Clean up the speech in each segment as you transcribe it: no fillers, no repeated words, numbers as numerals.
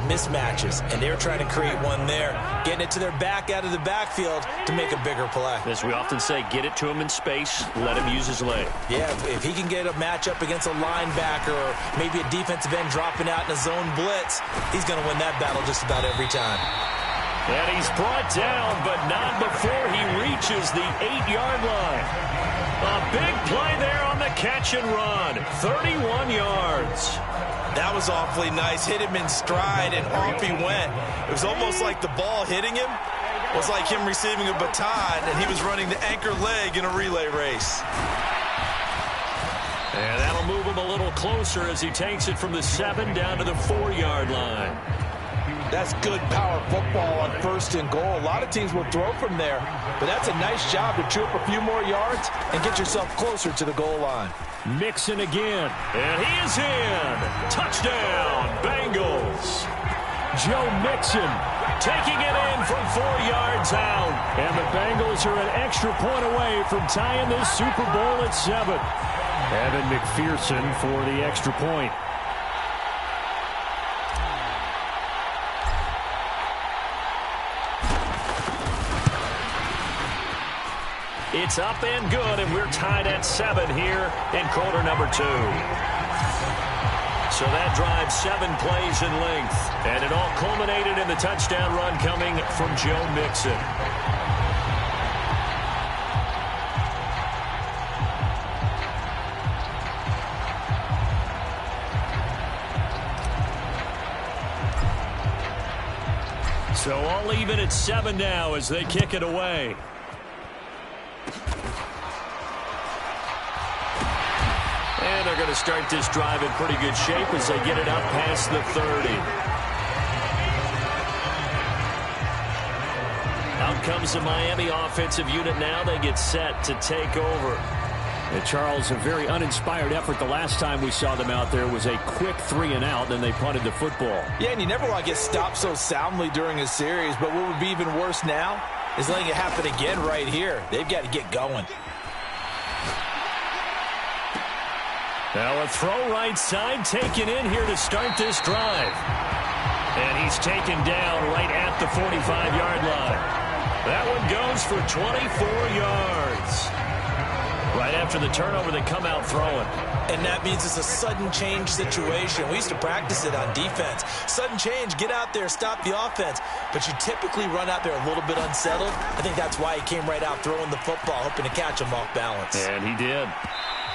mismatches, and they were trying to create one there, getting it to their back out of the backfield to make a bigger play. As we often say, get it to him in space, let him use his leg. Yeah, if he can get a matchup against a linebacker or maybe a defensive end dropping out in a zone blitz, he's going to win that battle just about every time. And he's brought down, but not before he reaches the 8-yard line. A big play there on the catch and run. 31 yards. That was awfully nice. Hit him in stride, and off he went. It was almost like the ball hitting him was like him receiving a baton, and he was running the anchor leg in a relay race. And that'll move him a little closer as he takes it from the 7 down to the 4-yard line. That's good power football on 1st and goal. A lot of teams will throw from there, but that's a nice job to chew up a few more yards and get yourself closer to the goal line. Mixon again, and he is in. Touchdown, Bengals. Joe Mixon taking it in from 4 yards out. And the Bengals are an extra point away from tying this Super Bowl at 7. Evan McPherson for the extra point. It's up and good, and we're tied at 7 here in quarter number 2. So that drive 7 plays in length, and it all culminated in the touchdown run coming from Joe Mixon. So all even at 7 now as they kick it away. And they're going to start this drive in pretty good shape as they get it up past the 30. Out comes the Miami offensive unit now. They get set to take over. And Charles, a very uninspired effort. The last time we saw them out there was a quick 3-and-out, then they punted the football. Yeah, and you never want to get stopped so soundly during a series, but what would be even worse now is letting it happen again right here. They've got to get going. Now a throw right side taken in here to start this drive. And he's taken down right at the 45-yard line. That one goes for 24 yards. Right after the turnover, they come out throwing. And that means it's a sudden change situation. We used to practice it on defense. Sudden change, get out there, stop the offense. But you typically run out there a little bit unsettled. I think that's why he came right out throwing the football, hoping to catch him off balance. And he did.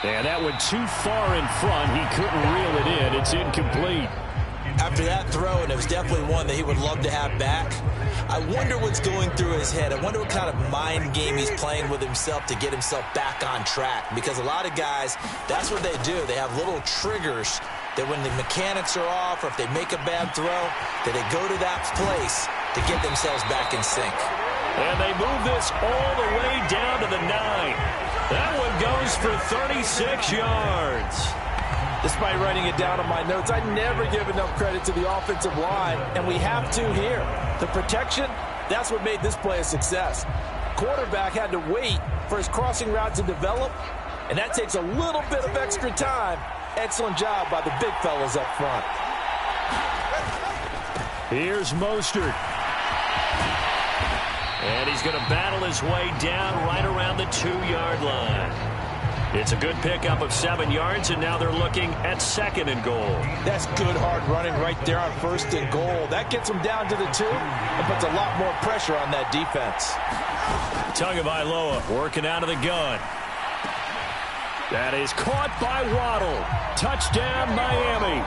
And that went too far in front. He couldn't reel it in. It's incomplete. After that throw, and it was definitely one that he would love to have back, I wonder what's going through his head. I wonder what kind of mind game he's playing with himself to get himself back on track. Because a lot of guys, that's what they do. They have little triggers that when the mechanics are off or if they make a bad throw, that they go to that place to get themselves back in sync. And they move this all the way down to the 9. That one goes for 36 yards. Despite writing it down on my notes, I never give enough credit to the offensive line, and we have to here. The protection, that's what made this play a success. Quarterback had to wait for his crossing route to develop, and that takes a little bit of extra time. Excellent job by the big fellas up front. Here's Mostert. And he's going to battle his way down right around the 2-yard line. It's a good pickup of 7 yards, and now they're looking at 2nd and goal. That's good hard running right there on 1st and goal. That gets them down to the 2 and puts a lot more pressure on that defense. Tagovailoa working out of the gun. That is caught by Waddle. Touchdown, Miami.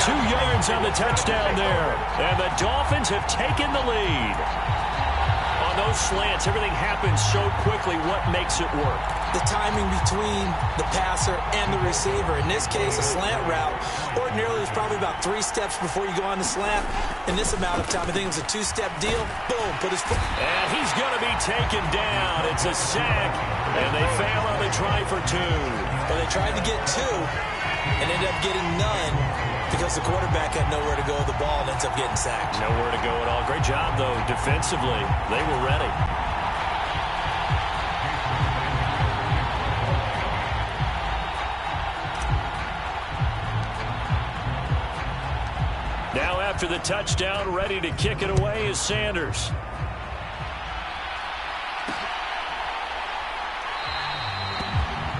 2 yards on the touchdown there. And the Dolphins have taken the lead. On those slants, everything happens so quickly. What makes it work? The timing between the passer and the receiver. In this case, a slant route. Ordinarily, it's probably about 3 steps before you go on the slant. In this amount of time, I think it was a 2-step deal. Boom, put his foot. And he's going to be taken down. It's a sack. And they fail on the try for 2. Well, they tried to get 2 and ended up getting none, because the quarterback had nowhere to go with the ball and ends up getting sacked. Nowhere to go at all. Great job, though, defensively. They were ready. Now after the touchdown, ready to kick it away is Sanders.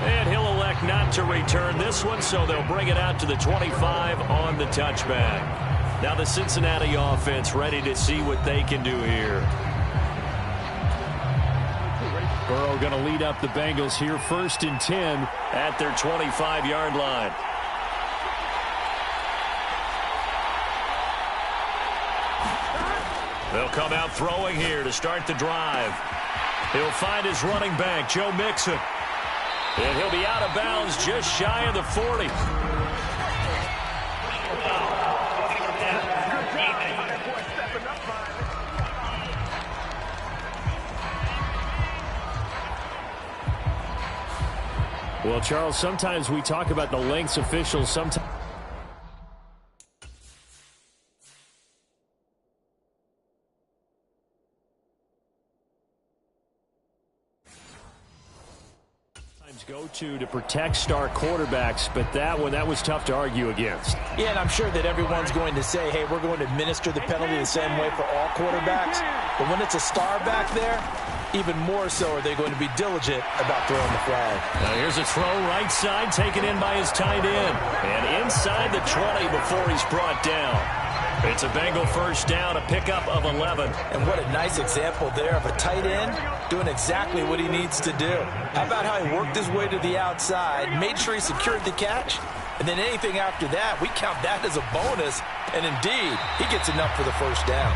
And he'll elect not to return this one, so they'll bring it out to the 25 on the touchback. Now the Cincinnati offense ready to see what they can do here. Burrow going to lead up the Bengals here, 1st and 10 at their 25-yard line. They'll come out throwing here to start the drive. He'll find his running back, Joe Mixon. And he'll be out of bounds just shy of the 40. Well, Charles, sometimes we talk about the lengths officials. Sometimes go to protect star quarterbacks, but that was tough to argue against. Yeah, and I'm sure that everyone's going to say, hey, we're going to administer the penalty the same way for all quarterbacks. But when it's a star back there, even more so are they going to be diligent about throwing the flag. Now here's a throw right side, taken in by his tight end. And inside the 20 before he's brought down. It's a Bengal first down, a pickup of 11. And what a nice example there of a tight end doing exactly what he needs to do. How about how he worked his way to the outside, made sure he secured the catch, and then anything after that, we count that as a bonus. And indeed, he gets enough for the first down.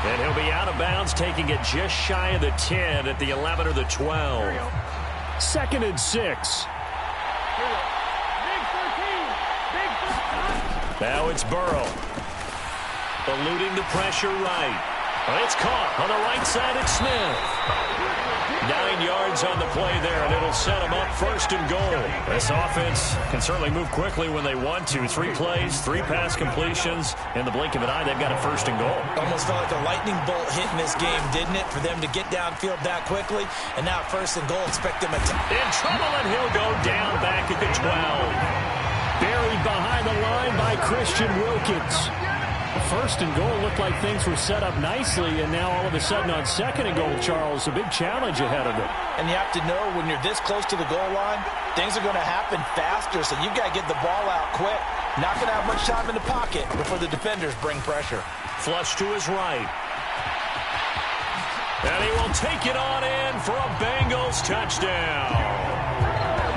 And he'll be out of bounds, taking it just shy of the 10 at the 11 or the 12. 2nd and 6. Now it's Burrow. Eluding the pressure right. It's caught on the right side at Smith. 9 yards on the play there, and it'll set him up 1st and goal. This offense can certainly move quickly when they want to. 3 plays, 3 pass completions. In the blink of an eye, they've got a 1st and goal. Almost felt like a lightning bolt hit in this game, didn't it, for them to get downfield that quickly? And now 1st and goal, expect them in trouble, and he'll go down back at the 12. Buried behind the line by Christian Wilkins. 1st and goal looked like things were set up nicely, and now all of a sudden on 2nd and goal, Charles, a big challenge ahead of it. And you have to know when you're this close to the goal line, things are going to happen faster, so you've got to get the ball out quick. Not going to have much time in the pocket before the defenders bring pressure. Flush to his right. And he will take it on in for a Bengals touchdown.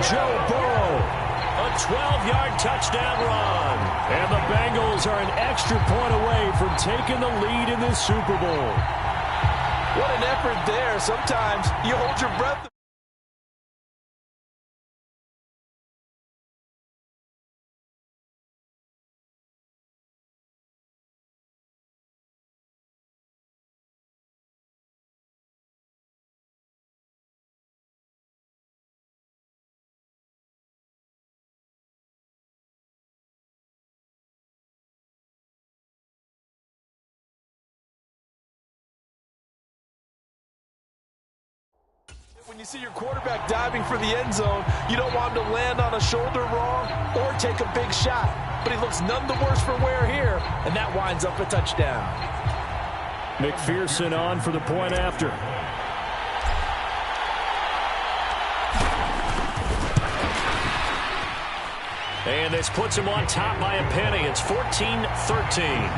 Joe Burrow. A 12-yard touchdown run. And the Bengals are an extra point away from taking the lead in this Super Bowl. What an effort there. Sometimes you hold your breath. When you see your quarterback diving for the end zone, you don't want him to land on a shoulder wrong or take a big shot. But he looks none the worse for wear here, and that winds up a touchdown. McPherson on for the point after. And this puts him on top by a penny. It's 14-13.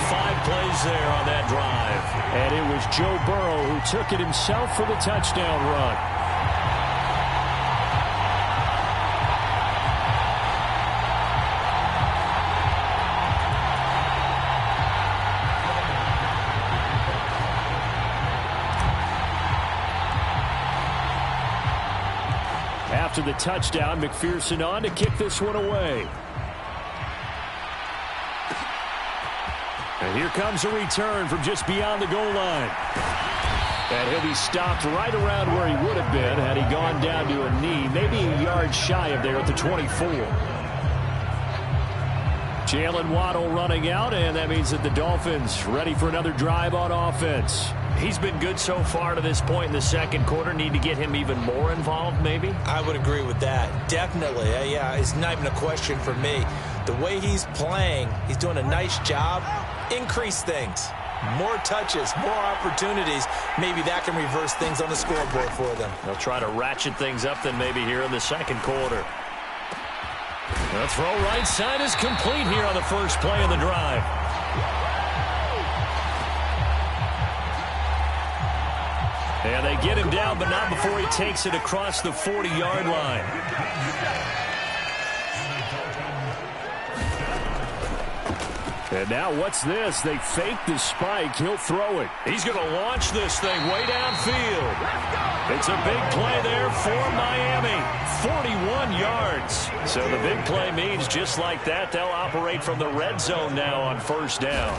5 plays there on that drive. And it was Joe Burrow who took it himself for the touchdown run. After the touchdown, McPherson on to kick this one away. And here comes a return from just beyond the goal line. And he'll be stopped right around where he would have been had he gone down to a knee, maybe a yard shy of there at the 24. Jalen Waddle running out, and that means that the Dolphins ready for another drive on offense. He's been good so far to this point in the second quarter. Need to get him even more involved, maybe? I would agree with that. Definitely. Yeah, it's not even a question for me. The way he's playing, he's doing a nice job. Increase things. More touches, more opportunities. Maybe that can reverse things on the scoreboard for them. They'll try to ratchet things up then maybe here in the second quarter. The throw right side is complete here on the first play of the drive. And they get him down, but not before he takes it across the 40-yard line. And now what's this? They fake the spike. He'll throw it. He's going to launch this thing way downfield. It's a big play there for Miami. 41 yards. So the big play means just like that, they'll operate from the red zone now on first down.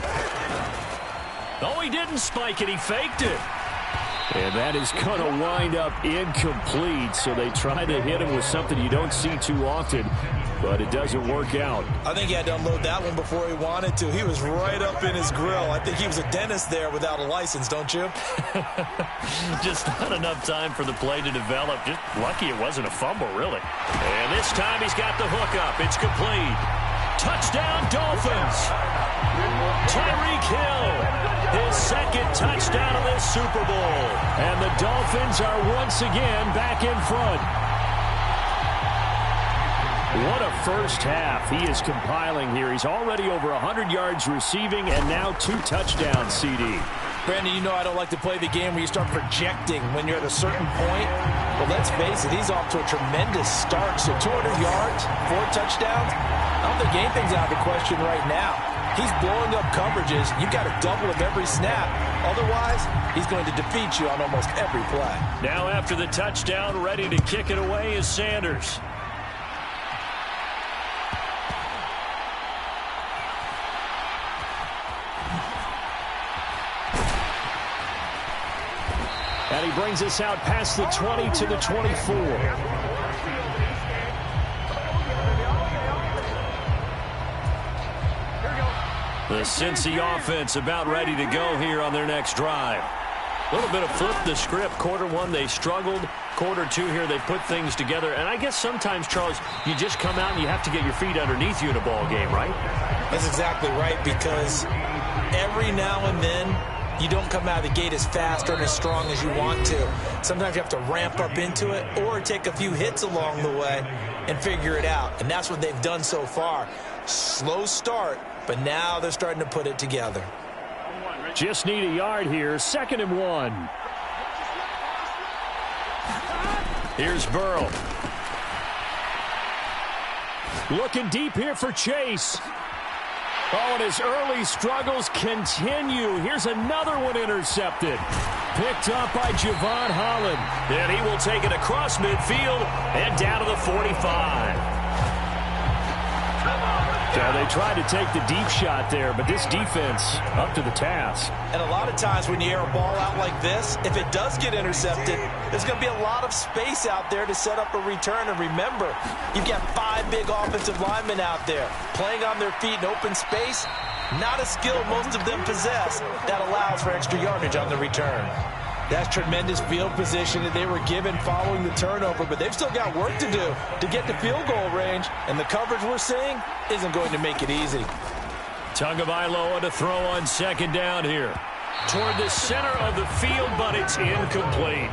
Oh, he didn't spike it. He faked it. And that is going to wind up incomplete. So they try to hit him with something you don't see too often, but it doesn't work out. I think he had to unload that one before he wanted to. He was right up in his grill. I think he was a dentist there without a license, don't you? Just not enough time for the play to develop. Just lucky it wasn't a fumble, really. And this time he's got the hook up. It's complete. Touchdown, Dolphins. Tyreek Hill, his second touchdown of this Super Bowl. And the Dolphins are once again back in front. What a first half he is compiling here. He's already over 100 yards receiving and now 2 touchdowns, CD. Brandon, you know I don't like to play the game where you start projecting when you're at a certain point. But let's face it, he's off to a tremendous start. So 200 yards, 4 touchdowns. I don't think anything's out of the question right now. He's blowing up coverages. You've got to double him every snap. Otherwise, he's going to defeat you on almost every play. Now after the touchdown, ready to kick it away is Sanders. And he brings us out past the 20 to the 24. The Cincy offense about ready to go here on their next drive. A little bit of flip the script. Quarter one, they struggled. Quarter two here, they put things together. And I guess sometimes, Charles, you just come out and you have to get your feet underneath you in a ball game, right? That's exactly right, because every now and then, you don't come out of the gate as fast or as strong as you want to. Sometimes you have to ramp up into it or take a few hits along the way and figure it out. And that's what they've done so far. Slow start, but now they're starting to put it together. Just need a yard here. 2nd and 1. Here's Burrow. Looking deep here for Chase. Oh, and his early struggles continue. Here's another one intercepted. Picked up by Javon Holland. And he will take it across midfield and down to the 45. Yeah, they tried to take the deep shot there, but this defense up to the task. And a lot of times when you air a ball out like this, if it does get intercepted, there's going to be a lot of space out there to set up a return. And remember, you've got 5 big offensive linemen out there playing on their feet in open space. Not a skill most of them possess that allows for extra yardage on the return. That's tremendous field position that they were given following the turnover, but they've still got work to do to get to field goal range, and the coverage we're seeing isn't going to make it easy. Tagovailoa to throw on 2nd down here. Toward the center of the field, but it's incomplete.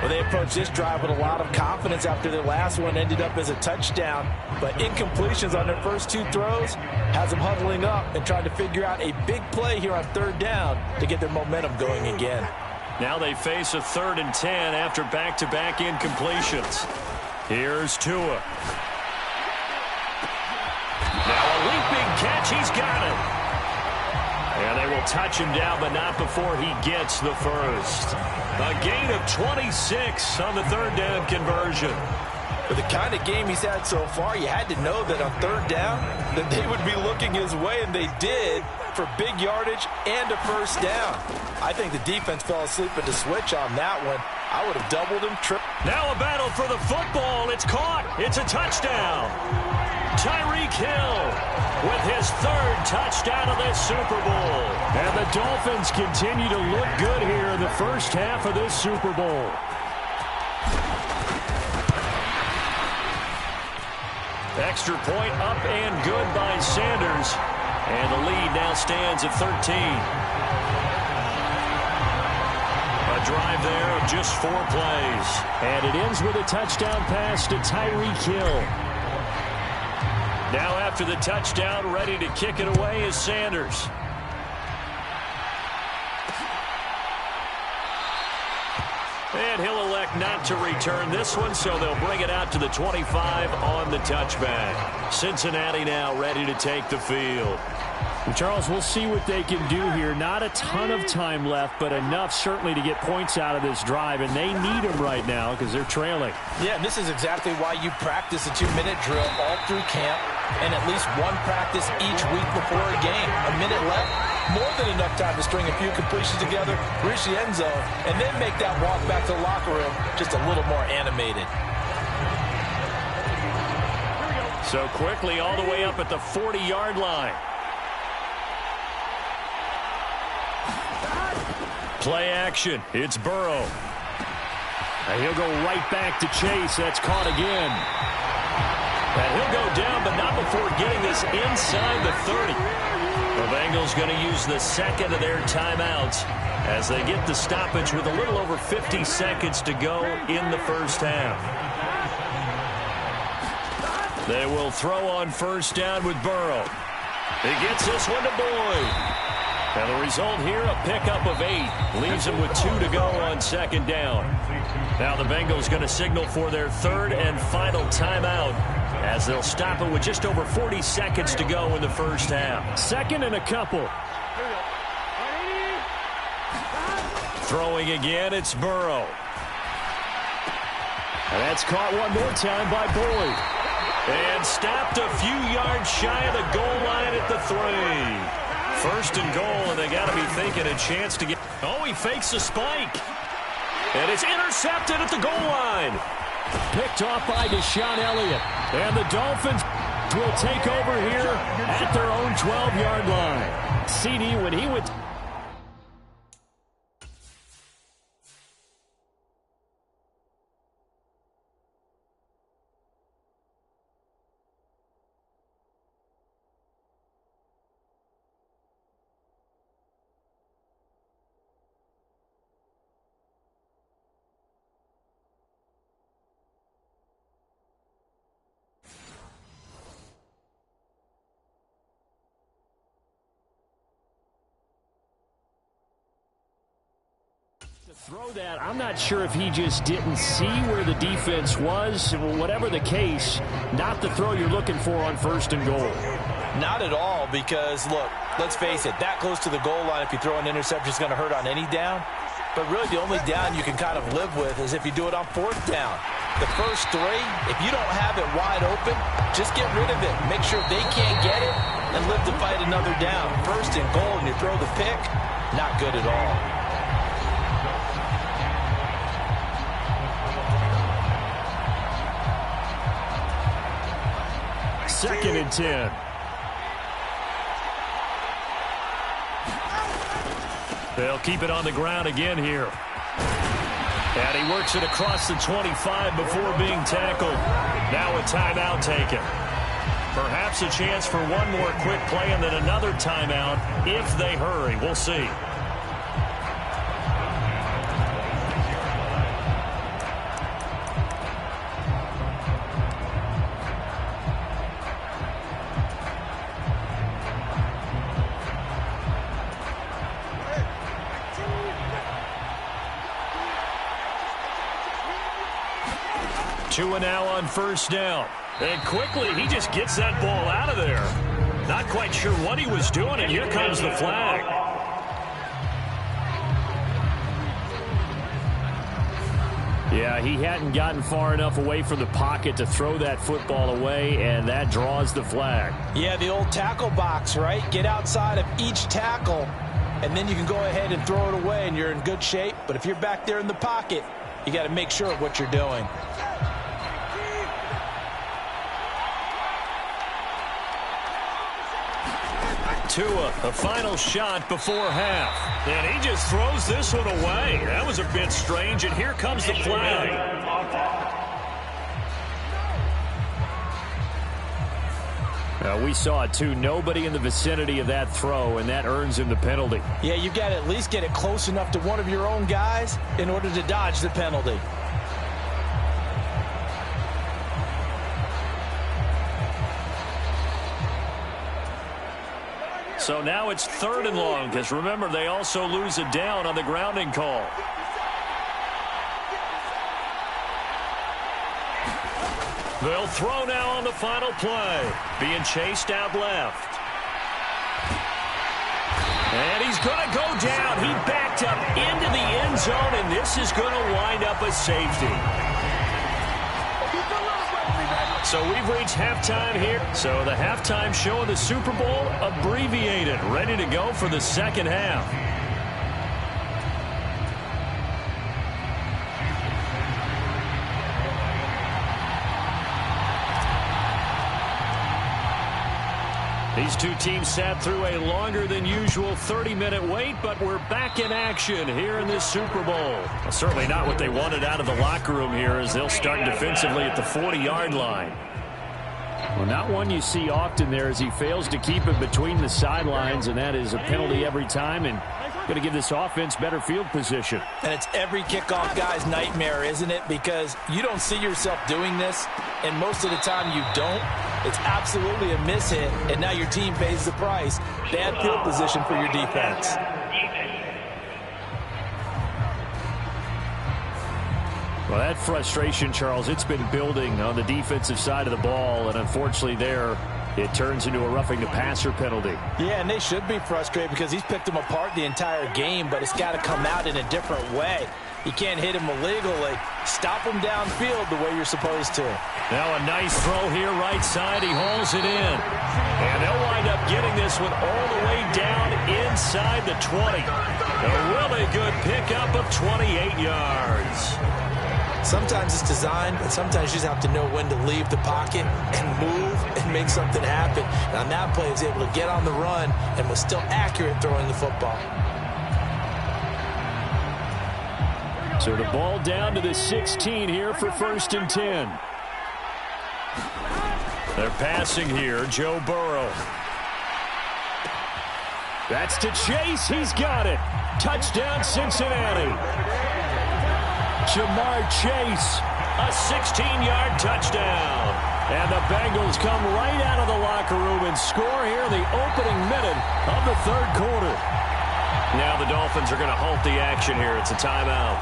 Well, they approached this drive with a lot of confidence after their last one ended up as a touchdown, but incompletions on their first 2 throws has them huddling up and trying to figure out a big play here on 3rd down to get their momentum going again. Now they face a 3rd and 10 after back-to-back incompletions. Here's Tua. Now a leaping catch. He's got it. And they will touch him down, but not before he gets the first. A gain of 26 on the 3rd down conversion. For the kind of game he's had so far, you had to know that on 3rd down that they would be looking his way, and they did, for big yardage and a first down. I think the defense fell asleep at the switch on that one. I would have doubled him, tripled. Now a battle for the football. It's caught. It's a touchdown. Tyreek Hill with his 3rd touchdown of this Super Bowl. And the Dolphins continue to look good here in the first half of this Super Bowl. Extra point up and good by Sanders. And the lead now stands at 13. A drive there of just 4 plays. And it ends with a touchdown pass to Tyreek Hill. Now after the touchdown, ready to kick it away is Sanders. And he'll elect not to return this one, so they'll bring it out to the 25 on the touchback. Cincinnati now ready to take the field. And Charles, we'll see what they can do here. Not a ton of time left, but enough certainly to get points out of this drive, and they need them right now because they're trailing. Yeah, and this is exactly why you practice a 2-minute drill all through camp and at least one practice each week before a game. A minute left, more than enough time to string a few completions together, reach the end zone, and then make that walk back to the locker room just a little more animated. So quickly all the way up at the 40-yard line. Play action. It's Burrow. And he'll go right back to Chase. That's caught again. And he'll go down, but not before getting this inside the 30. The Bengals going to use the second of their timeouts as they get the stoppage with a little over 50 seconds to go in the first half. They will throw on first down with Burrow. He gets this one to Boyd. And the result here, a pickup of 8. Leaves him with 2 to go on second down. Now the Bengals going to signal for their third and final timeout as they'll stop it with just over 40 seconds to go in the first half. Second and a couple. Throwing again, it's Burrow. And that's caught one more time by Boyd. And stopped a few yards shy of the goal line at the 3. First and goal, and they got to be thinking a chance to get... Oh, he fakes the spike. And it's intercepted at the goal line. Picked off by Deshaun Elliott. And the Dolphins will take over here at their own 12-yard line. CD, when he went... throw that, I'm not sure if he just didn't see where the defense was. Whatever the case, not the throw you're looking for on first and goal. Not at all, because, look, let's face it, that close to the goal line, if you throw an interception, is going to hurt on any down. But really, the only down you can kind of live with is if you do it on fourth down. The first 3, if you don't have it wide open, just get rid of it. Make sure they can't get it and live to fight another down. First and goal, and you throw the pick, not good at all. Second and 10. They'll keep it on the ground again here. And he works it across the 25 before being tackled. Now a timeout taken. Perhaps a chance for one more quick play and then another timeout if they hurry. We'll see. Two and now on first down. And quickly, he just gets that ball out of there. Not quite sure what he was doing, and here comes the flag. Yeah, he hadn't gotten far enough away from the pocket to throw that football away, and that draws the flag. Yeah, the old tackle box, right? Get outside of each tackle, and then you can go ahead and throw it away, and you're in good shape. But if you're back there in the pocket, you got to make sure of what you're doing. Tua, a final shot before half. And he just throws this one away. That was a bit strange, and here comes the flag. We saw it, too. Nobody in the vicinity of that throw, and that earns him the penalty. Yeah, you've got to at least get it close enough to one of your own guys in order to dodge the penalty. So now it's 3rd and long, because remember, they also lose a down on the grounding call. They'll throw now on the final play. Being chased out left. And he's going to go down. He backed up into the end zone, and this is going to wind up a safety. So we've reached halftime here. So the halftime show of the Super Bowl abbreviated, ready to go for the second half. These two teams sat through a longer than usual 30-minute wait, but we're back in action here in this Super Bowl. Well, certainly not what they wanted out of the locker room here, as they'll start defensively at the 40-yard line. Well, not one you see often there, as he fails to keep it between the sidelines, and that is a penalty every time, and going to give this offense better field position. And it's every kickoff guy's nightmare, isn't it? Because you don't see yourself doing this, and most of the time you don't. It's absolutely a mishit, and now your team pays the price. Bad field position for your defense. Well, that frustration, Charles, it's been building on the defensive side of the ball, and unfortunately there, it turns into a roughing the passer penalty. Yeah, and they should be frustrated because he's picked them apart the entire game, but it's got to come out in a different way. You can't hit him illegally. Stop him downfield the way you're supposed to. Now a nice throw here right side. He hauls it in. And they'll wind up getting this one all the way down inside the 20. A really good pickup of 28 yards. Sometimes it's designed, but sometimes you just have to know when to leave the pocket and move and make something happen. And on that play, he was able to get on the run and was still accurate throwing the football. So the ball down to the 16 here for 1st and 10. They're passing here, Joe Burrow. That's to Chase. He's got it. Touchdown, Cincinnati. Jamar Chase. A 16-yard touchdown. And the Bengals come right out of the locker room and score here in the opening minute of the 3rd quarter. Now the Dolphins are going to halt the action here. It's a timeout.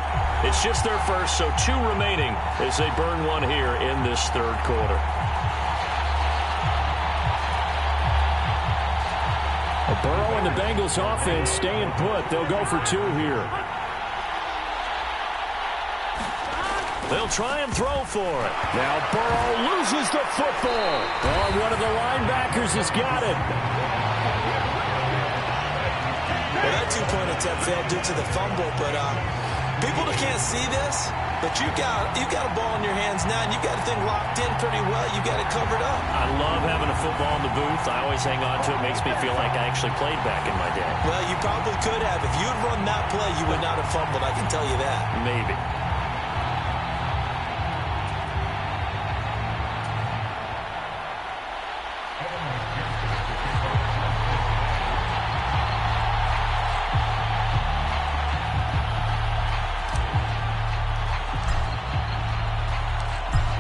It's just their first, so 2 remaining as they burn one here in this 3rd quarter. Burrow and the Bengals offense staying put. They'll go for 2 here. They'll try and throw for it. Now Burrow loses the football. Oh, one of the linebackers has got it. Well, that 2-point attempt failed due to the fumble, but people that can't see this, but you got a ball in your hands now, and you got the thing locked in pretty well. You got it covered up. I love having a football in the booth. I always hang on to it. Makes me feel like I actually played back in my day. Well, you probably could have. If you had run that play, you would not have fumbled. I can tell you that. Maybe.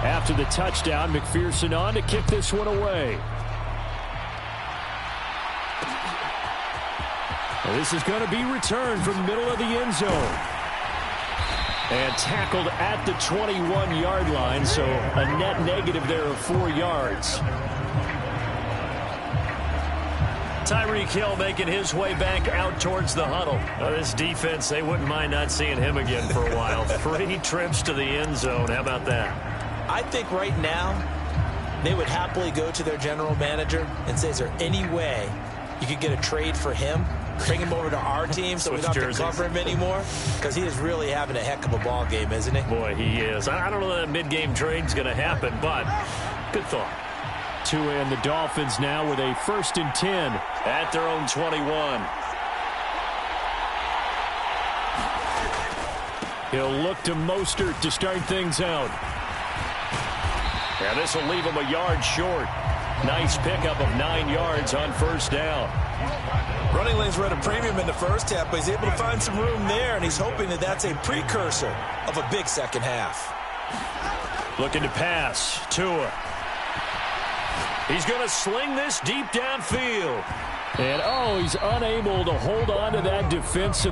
After the touchdown, McPherson on to kick this one away. And this is going to be returned from the middle of the end zone. And tackled at the 21-yard line, so a net negative there of 4 yards. Tyreek Hill making his way back out towards the huddle. Now this defense, they wouldn't mind not seeing him again for a while. 3 trips to the end zone. How about that? I think right now they would happily go to their general manager and say, is there any way you could get a trade for him? Bring him over to our team so we don't have to cover him anymore? Because he is really having a heck of a ball game, isn't he? Boy, he is. I don't know that mid-game trade's going to happen, but good thought. Tua and the Dolphins now with a 1st and 10 at their own 21. He'll look to Mostert to start things out. Yeah, this will leave him a yard short. Nice pickup of 9 yards on first down. Running lanes were at a premium in the first half, but he's able to find some room there, and he's hoping that that's a precursor of a big second half. Looking to pass. Tua. He's going to sling this deep downfield. And, he's unable to hold on to that defensive.